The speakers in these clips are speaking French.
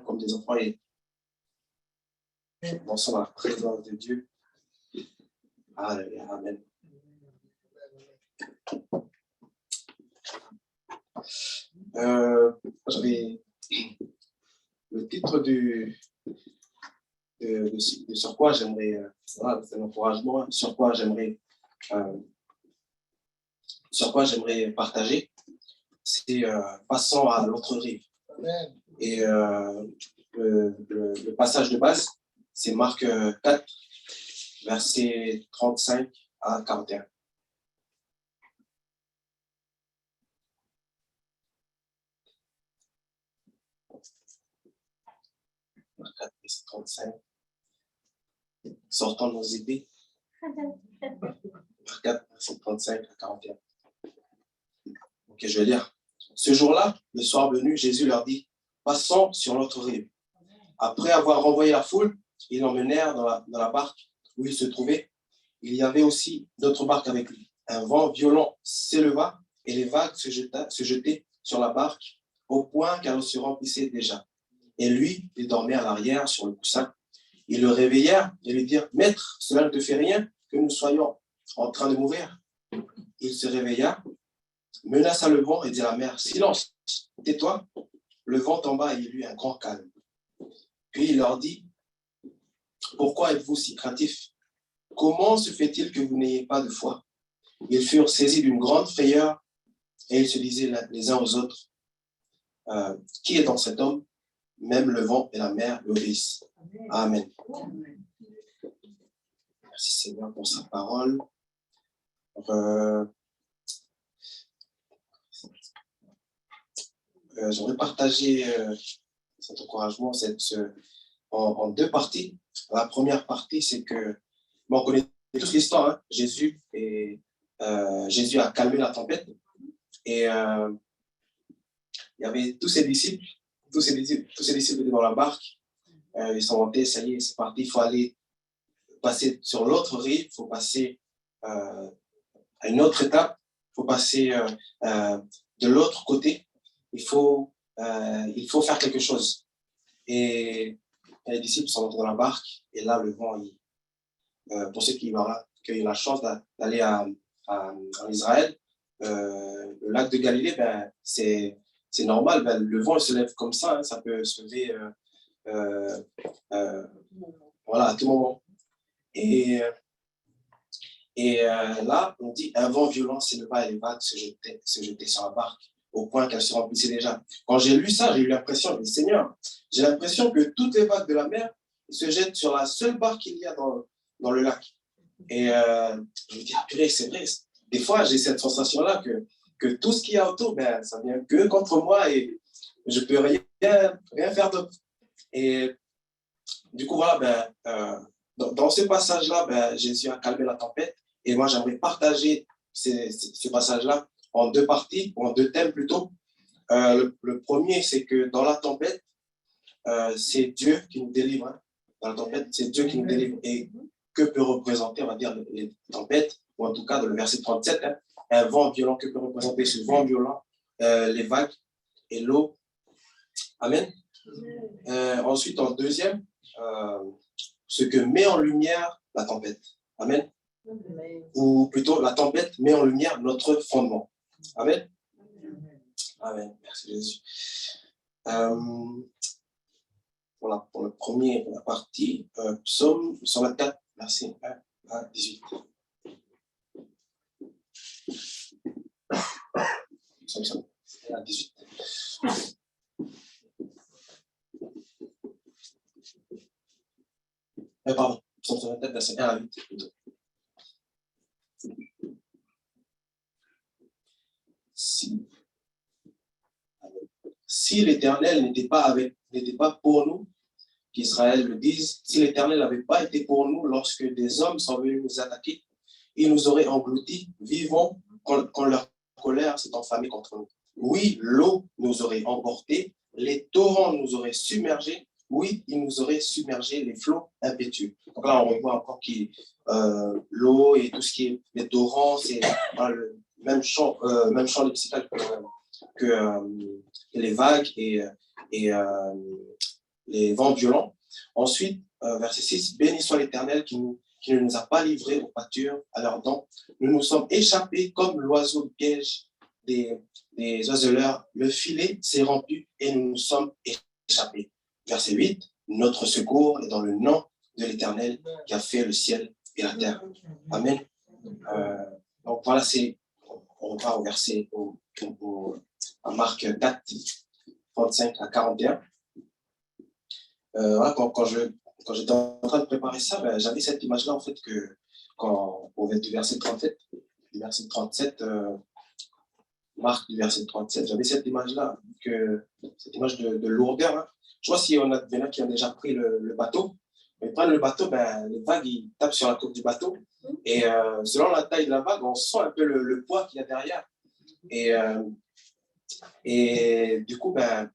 comme des enfants et pensons à la présence de Dieu. Alléluia, amen. J'avais le titre de sur quoi j'aimerais, c'est un encouragement, sur quoi j'aimerais partager, c'est passons à l'autre rive. Amen. Et le passage de base, c'est Marc 4, versets 35 à 41. Marc 4, verset 35. Sortons nos idées. Marc 4, verset 35 à 41. Ok, je vais lire. Ce jour-là, le soir venu, Jésus leur dit, passons sur l'autre rive. Après avoir renvoyé la foule, ils l'emmenèrent dans la barque où il se trouvait. Il y avait aussi d'autres barques avec lui. Un vent violent s'éleva et les vagues se jetaient sur la barque au point qu'elle se remplissait déjà. Et lui, il dormait à l'arrière sur le coussin. Ils le réveillèrent et lui dirent, Maître, cela ne te fait rien que nous soyons en train de mourir. Il se réveilla, menaça le vent et dit à la mer, silence, tais-toi. Le vent tomba et il y eut un grand calme. Puis il leur dit, pourquoi êtes-vous si craintifs? Comment se fait-il que vous n'ayez pas de foi? Ils furent saisis d'une grande frayeur et ils se disaient les uns aux autres, qui est dans cet homme? Même le vent et la mer l'obéissent. Amen. Merci Seigneur pour sa parole. J'aimerais partager cet encouragement en deux parties. La première partie, c'est que, on connaît tous l'histoire, hein? Jésus a calmé la tempête et il y avait tous ses disciples étaient dans la barque. Ils sont montés, ça y est, c'est parti, il faut aller passer sur l'autre rive, il faut passer à une autre étape, il faut passer de l'autre côté, il faut faire quelque chose. Et les disciples sont montés dans la barque, et là, le vent, pour ceux qui ont eu la chance d'aller en Israël, le lac de Galilée, c'est normal, le vent il se lève comme ça, hein, ça peut se lever voilà, à tout moment. Et là, on dit un vent violent s'éleva et les vagues se jetaient sur la barque au point qu'elle se remplissait déjà. Quand j'ai lu ça, j'ai eu l'impression, mais Seigneur, j'ai l'impression que toutes les vagues de la mer se jettent sur la seule barque qu'il y a dans le lac. Et je me dis, ah purée, c'est vrai. Des fois, j'ai cette sensation-là que tout ce qu'il y a autour, ça vient que contre moi et je ne peux rien faire d'autre. Et du coup, voilà, dans ce passage-là, Jésus a calmé la tempête. Et moi, j'aimerais partager ce passage-là en deux parties, ou en deux thèmes plutôt. Le premier, c'est que dans la tempête, c'est Dieu qui nous délivre. Hein. Dans la tempête, c'est Dieu qui nous délivre. Et que peut représenter, on va dire, les tempêtes, ou en tout cas, dans le verset 37, hein, un vent violent, que peut représenter ce vent violent, les vagues et l'eau. Amen. Ensuite, en deuxième, ce que met en lumière la tempête. Amen. Amen. Ou plutôt, la tempête met en lumière notre fondement. Amen. Amen. Merci Jésus. Voilà, pour la partie, psaume 124, verset 1 à 18. Psaume 1 à 18. Pardon, psaume 124, verset 1 à 8. Plutôt. Si l'Éternel n'était pas pour nous, qu'Israël le dise, si l'Éternel n'avait pas été pour nous lorsque des hommes sont venus nous attaquer, ils nous auraient engloutis vivants quand leur colère s'est enflammée contre nous. Oui, l'eau nous aurait emportés, les torrents nous auraient submergés, oui, ils nous auraient submergés, les flots impétueux. Donc là, on voit encore que l'eau et tout ce qui est les torrents, c'est le même champ lexical que les vagues et les vents violents. Ensuite, verset 6, béni soit l'Éternel qui ne nous a pas livrés aux pâtures à leurs dents. Nous nous sommes échappés comme l'oiseau de piège des oiseleurs. Le filet s'est rompu et nous nous sommes échappés. Verset 8, notre secours est dans le nom de l'Éternel qui a fait le ciel et la terre. Amen. Donc voilà, on repart au verset, à Marc 4, 35 à 41. Voilà, quand j'étais en train de préparer ça, ben, j'avais cette image-là, en fait, que du verset 37, Marc du verset 37, j'avais cette image-là, cette image de lourdeur. Hein. Je vois s'il y en a qui ont déjà pris le bateau. Ils prennent le bateau, ben, les vagues, ils tapent sur la coque du bateau. Et selon la taille de la vague, on sent un peu le poids qu'il y a derrière. Et du coup, ben,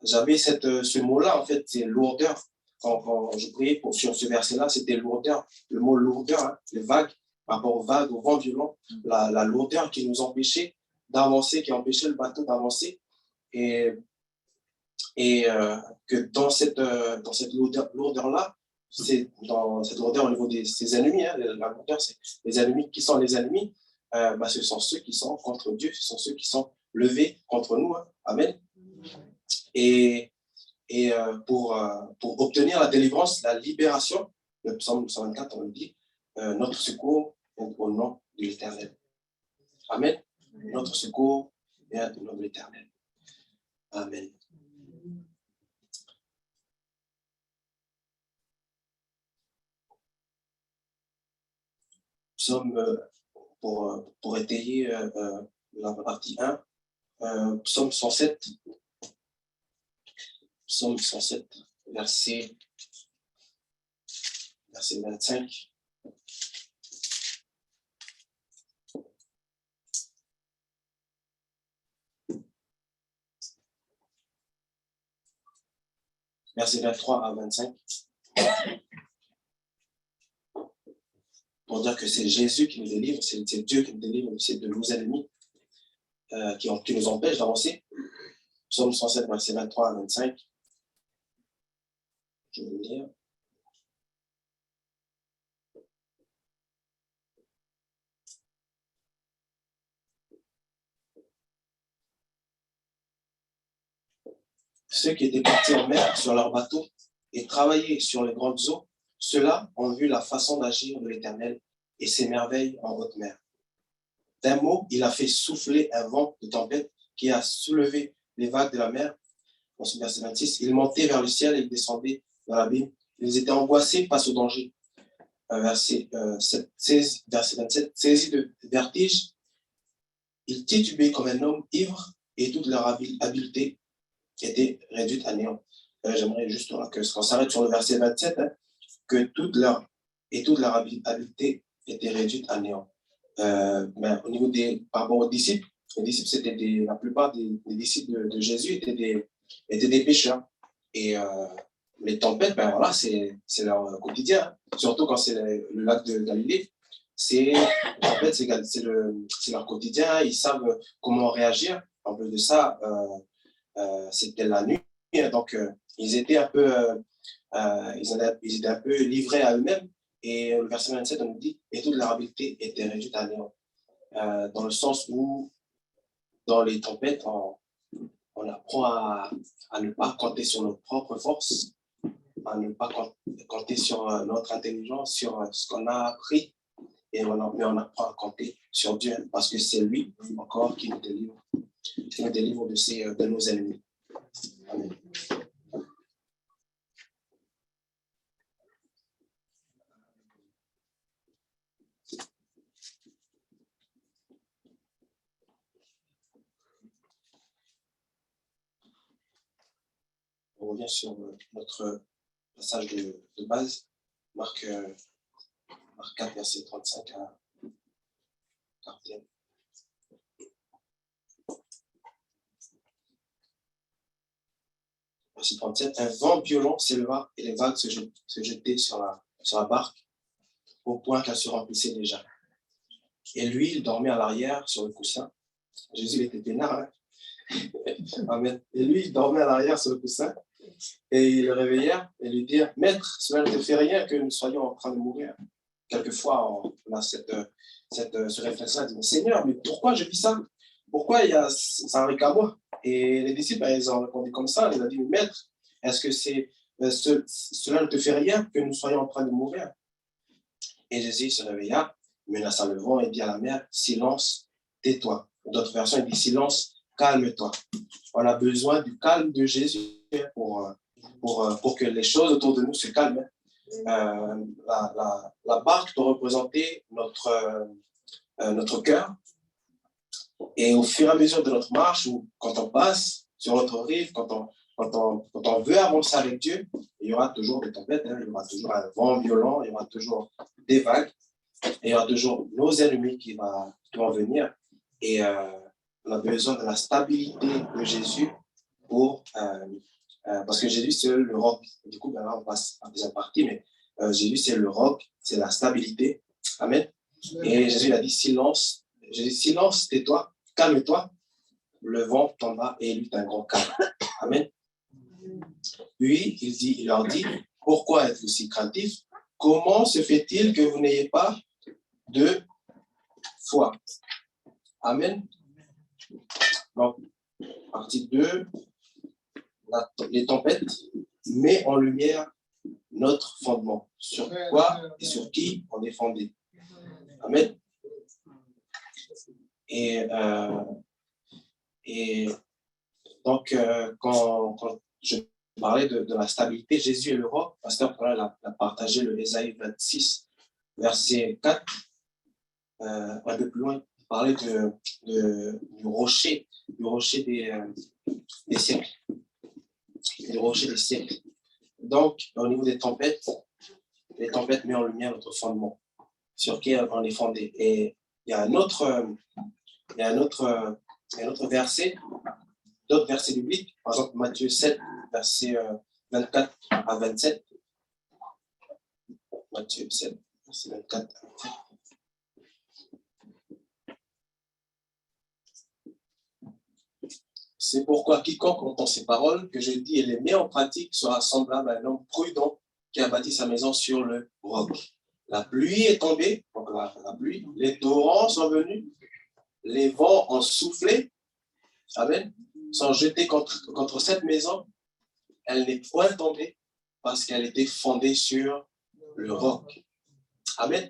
j'avais ce mot-là, en fait, c'est lourdeur. Quand je priais sur ce verset-là, c'était lourdeur. Le mot lourdeur, hein, les vagues, par rapport aux vagues, aux vents violents, la lourdeur qui nous empêchait d'avancer, qui empêchait le bateau d'avancer. Et que dans cette lourdeur-là, c'est dans cette lourdeur au niveau de ses ennemis, hein, la lourdeur, c'est les ennemis. Qui sont les ennemis? Ce sont ceux qui sont contre Dieu, ce sont ceux qui sont levés contre nous. Hein. Amen. Et pour obtenir la délivrance, la libération, le psaume 124, on le dit, notre secours est au nom de l'Éternel. Amen. Notre secours est au nom de l'Éternel. Amen. Psaume, pour étayer la partie 1, psaume 107, verset 25. Verset 23 à 25. Pour dire que c'est Jésus qui nous délivre, c'est Dieu qui nous délivre aussi de nos ennemis qui nous empêchent d'avancer. Psaume 107, verset 23 à 25. Je vais le lire. Ceux qui étaient partis en mer sur leur bateau et travaillaient sur les grandes eaux, ceux-là ont vu la façon d'agir de l'Éternel et ses merveilles en haute mer. D'un mot, il a fait souffler un vent de tempête qui a soulevé les vagues de la mer. Ensuite, verset 26, ils montaient vers le ciel et ils descendaient dans l'abîme. Ils étaient angoissés face au danger. Verset 27, saisis de vertige, ils titubaient comme un homme ivre et toute leur habileté était réduite à néant. J'aimerais juste qu'on s'arrête sur le verset 27, hein, que toute leur habileté était réduite à néant. Au niveau par rapport aux disciples, c'était la plupart des disciples de Jésus étaient des pécheurs. Et les tempêtes, voilà, c'est leur quotidien, surtout quand c'est le lac de Galilée. En fait, c'est leur quotidien, ils savent comment réagir. En plus de ça, c'était la nuit, donc ils étaient un peu livrés à eux-mêmes. Et le verset 27, on nous dit, et toute leur habileté était réduite à néant. Dans le sens où, dans les tempêtes, on apprend à ne pas compter sur nos propres forces, à ne pas compter sur notre intelligence, sur ce qu'on a appris, mais on apprend à compter sur Dieu, parce que c'est lui encore qui nous délivre de nos ennemis. Amen. On revient sur notre passage de base, Marc 4, verset 35 à 41. Verset 37, un vent violent s'éleva et les vagues se jetaient sur la barque, au point qu'elle se remplissait déjà. Et lui, il dormait à l'arrière sur le coussin. Jésus, il était peinard, hein? Amen. Et lui, il dormait à l'arrière sur le coussin. Et il le réveillait et lui dit, Maître, cela ne te fait rien que nous soyons en train de mourir. Quelquefois, on a ce réflexe-là, dit, Seigneur, mais pourquoi je vis ça? Pourquoi ça arrive qu'à moi? Et les disciples, ils ont répondu comme ça. Ils ont dit, Maître, est-ce que cela ne te fait rien que nous soyons en train de mourir? Et Jésus se réveilla, menaça le vent et dit à la mer, silence, tais-toi. D'autres versions, il dit, silence, calme-toi. On a besoin du calme de Jésus pour que les choses autour de nous se calment. La barque doit représenter notre cœur. Et au fur et à mesure de notre marche, ou quand on passe sur notre rive, quand on veut avancer avec Dieu, il y aura toujours des tempêtes, il y aura toujours un vent violent, il y aura toujours des vagues, et il y aura toujours nos ennemis qui vont venir. Et on a besoin de la stabilité de Jésus parce que Jésus, c'est le roc. Du coup, là, on passe à la deuxième partie, mais Jésus, c'est le roc, c'est la stabilité. Amen. Et Jésus, il a dit silence. Jésus, silence, tais-toi, calme-toi. Le vent tomba et il eut un grand calme. Amen. Puis, il leur dit, pourquoi êtes-vous si craintifs? Comment se fait-il que vous n'ayez pas de foi? Amen. Donc, partie 2, les tempêtes met en lumière notre fondement. Sur quoi et sur qui on est fondé. Amen. Et donc, quand je parlais de la stabilité, Jésus est le roc. Pasteur Paul a partagé le Ésaïe 26, verset 4. Un peu plus loin, il parlait du rocher des siècles. Du rocher des siècles. Donc, au niveau des tempêtes, les tempêtes mettent en lumière notre fondement, sur qui on est fondé. Et il y a un autre verset, d'autres versets bibliques, par exemple Matthieu 7, verset 24 à 27. Matthieu 7, verset 24 à 27. C'est pourquoi quiconque entend ces paroles que je dis et les met en pratique sera semblable à un homme prudent qui a bâti sa maison sur le roc. La pluie est tombée, donc la pluie, les torrents sont venus, les vents ont soufflé, amen, sont jetés contre cette maison. Elle n'est point tombée parce qu'elle était fondée sur le roc. Amen.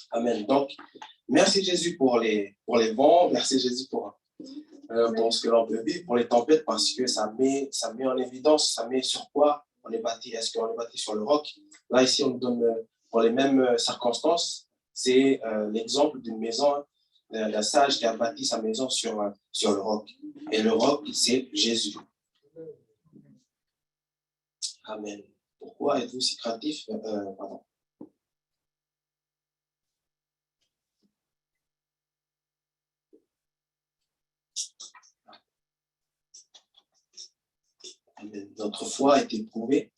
Amen. Donc, merci Jésus pour les vents, merci Jésus pour ce que l'on peut vivre, pour les tempêtes, parce que ça met en évidence, ça met sur quoi on est bâti. Est-ce qu'on est bâti sur le roc? Là, ici, on nous donne, pour les mêmes circonstances, c'est l'exemple d'une maison, d'un sage qui a bâti sa maison sur le roc. Et le roc, c'est Jésus. Amen. Pourquoi êtes-vous si craintifs? Pardon. Amen. Notre foi est éprouvée,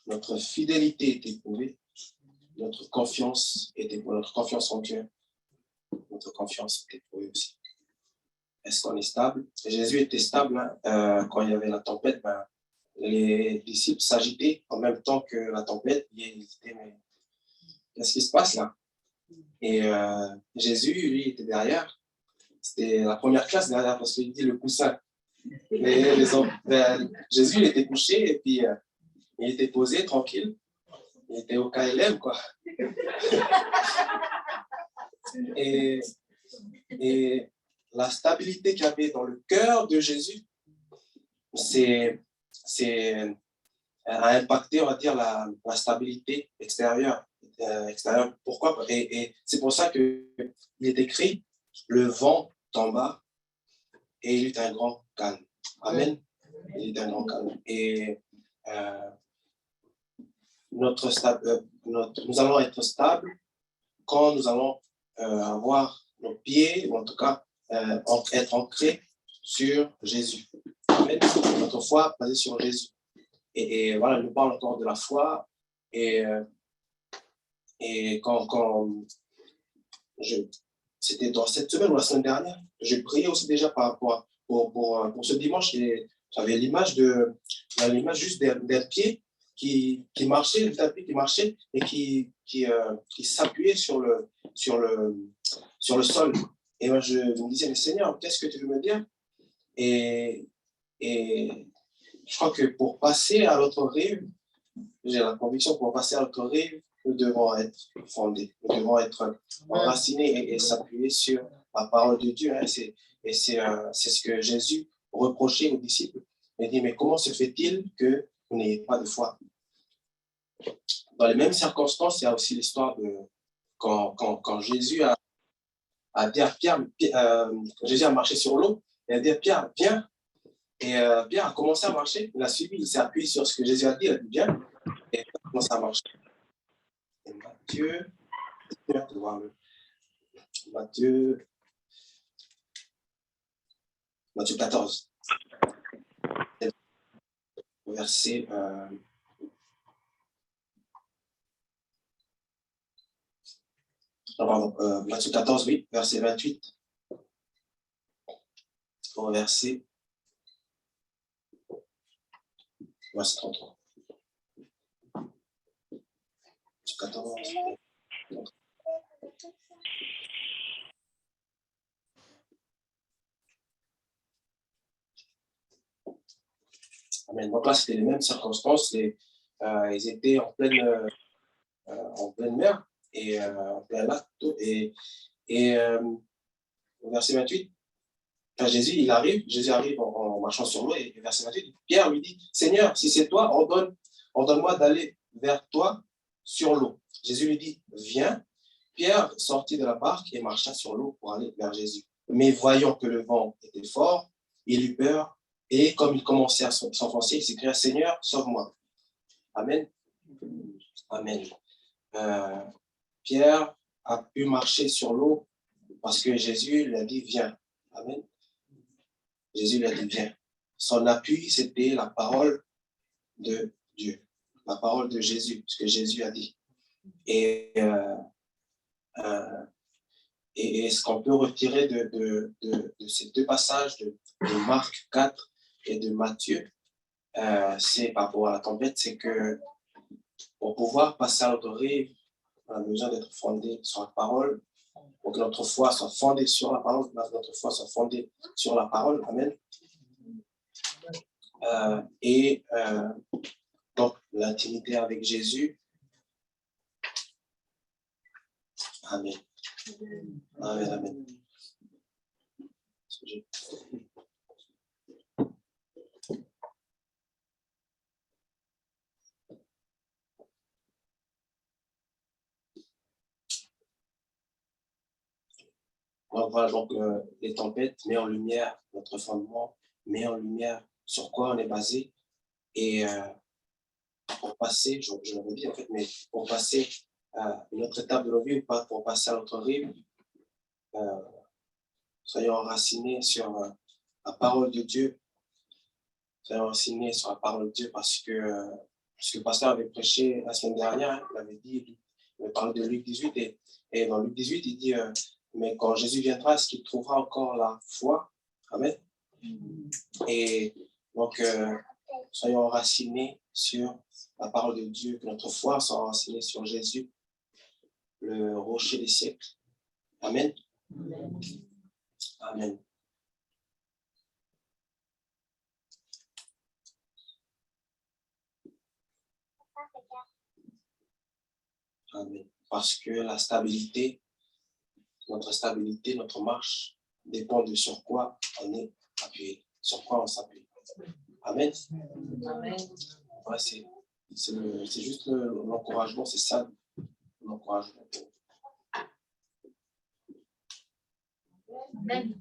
notre fidélité est éprouvée, notre confiance en Dieu, notre confiance est éprouvée aussi. Est-ce qu'on est stable? Jésus était stable quand il y avait la tempête. Les disciples s'agitaient en même temps que la tempête. Ils hésitaient, mais qu'est-ce qui se passe là? Et Jésus, lui, était derrière. C'était la première classe derrière parce qu'il dit le coussin. Mais Jésus, il était couché et puis il était posé, tranquille. Il était au KLM, quoi. Et la stabilité qu'il y avait dans le cœur de Jésus, a impacté, on va dire, la stabilité extérieure. Pourquoi? Et c'est pour ça qu'il est écrit, le vent tomba et il eut un grand calme. Amen. Il eut un grand calme. Et nous allons être stables quand nous allons avoir nos pieds, ou en tout cas être ancrés sur Jésus. Amen. Notre foi basée sur Jésus. Et voilà, nous parlons encore de la foi. Et quand c'était dans cette semaine ou la semaine dernière. J'ai prié aussi déjà par rapport pour ce dimanche. Et j'avais l'image juste d'un pied qui marchait, d'un pied qui marchait et qui s'appuyait sur le sol. Et moi, je me disais, mais Seigneur, qu'est-ce que tu veux me dire? Et, et je crois que pour passer à l'autre rive, j'ai la conviction que pour passer à l'autre rive, nous devons être fondés, nous devons être enracinés et s'appuyer sur la parole de Dieu. Hein. C'est ce que Jésus reprochait aux disciples. Il dit, mais comment se fait-il que vous n'ayez pas de foi? Dans les mêmes circonstances, il y a aussi l'histoire de quand Jésus a dit à Pierre, quand Jésus a marché sur l'eau, il a dit à Pierre, viens. Et Pierre a commencé à marcher, il a suivi, il s'est appuyé sur ce que Jésus a dit, il a dit, viens. Et Pierre a commencé à marcher. Et Matthieu 14, verset, Matthieu 14, oui, verset 28, au verset 33. Matthieu 14. Amen. Donc là, c'était les mêmes circonstances. Ils étaient en pleine mer et en plein lac. Et au verset 28, quand Jésus arrive en marchant sur l'eau. Et verset 28, Pierre lui dit, Seigneur, si c'est toi, ordonne-moi d'aller vers toi sur l'eau. Jésus lui dit, viens. Pierre sortit de la barque et marcha sur l'eau pour aller vers Jésus. Mais voyant que le vent était fort, il eut peur. Et comme il commençait à s'enfoncer, il s'écria, Seigneur, sauve-moi. Amen. Amen. Pierre a pu marcher sur l'eau parce que Jésus lui a dit, viens. Amen. Jésus lui a dit, viens. Son appui, c'était la parole de Dieu, la parole de Jésus, ce que Jésus a dit. Et ce qu'on peut retirer de ces deux passages de Marc 4 et de Matthieu, c'est par rapport à la tempête, c'est que pour pouvoir passer à l'autre rive, on a besoin d'être fondé sur la parole, pour que notre foi soit fondée sur la parole, que notre foi soit fondée sur la parole. Amen. Donc, l'intimité avec Jésus. Amen. Amen, amen. Donc voilà, les tempêtes mettent en lumière notre fondement, met en lumière sur quoi on est basé. Et pour passer, je le redis en fait, mais pour passer à une autre étape de nos vies, ou pas pour passer à l'autre rive, soyons enracinés sur la parole de Dieu. Soyons enracinés sur la parole de Dieu parce que le pasteur avait prêché la semaine dernière, il avait dit, il avait parlé de Luc 18, et dans Luc 18, il dit mais quand Jésus viendra, est-ce qu'il trouvera encore la foi? Amen. Et donc, soyons enracinés sur la parole de Dieu, que notre foi soit enracinée sur Jésus, le rocher des siècles. Amen. Amen. Amen. Parce que notre marche dépend de sur quoi on est appuyé, sur quoi on s'appuie. Amen. Amen. Ouais, c'est juste l'encouragement, c'est ça, l'encouragement. Amen.